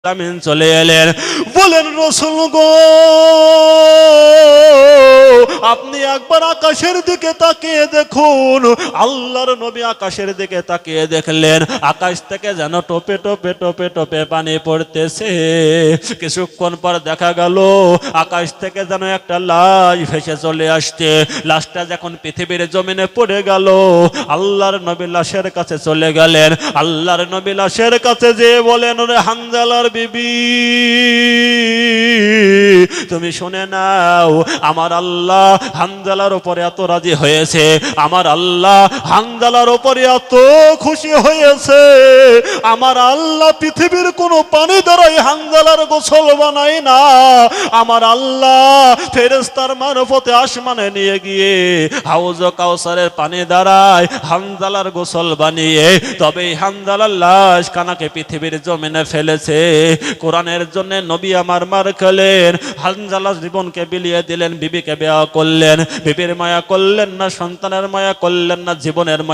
আমিন চলে এলেন, বলেন রাসূল গো, আপনি একবার আকাশের দিকে তাকিয়ে দেখুন। আল্লাহর নবী আকাশের দিকে তাকিয়ে দেখলেন, আকাশ থেকে যেন টোপে টোপে টোপে টোপে পানি পড়তেছে। কিছুক্ষণ পর দেখা গেল আকাশ থেকে যেন একটা লাশ ভেসে চলে আসছে। লাশটা যখন পৃথিবীর জমিনে পড়ে গেল, আল্লাহর নবী লাশের কাছে চলে গেলেন। আল্লাহর নবী লাশের কাছে যেয়ে বলেন, ওরে হানজালার বিবি, তুমি শুনে নাও, আমার আল্লাহ হানজালার উপরে এত রাজি হয়েছে, আমার আল্লাহ হানজালার উপরে এত খুশি হয়েছে, আমার আল্লাহ পৃথিবীর কোনো পানি দ্বারাই হানজালার গোসল বানায় না। আমার আল্লাহ ফেরেশতার মারফতে আসমানে নিয়ে গিয়ে হাউজ কাউসারের পানি দ্বারায় হানজালার গোসল বানিয়ে তবে হানজালার লাশ কানাকে পৃথিবীর জমিনে ফেলেছে। কোরআনের জন্য নবী আমার মার খেলেন, হানজালার জীবনকে বিলিয়ে দিলেন, বিবিকে বিয়ে করলেন, বিবির মায়া করলেন না, সন্তানের মায়া করলেন না, জীবনের মায়া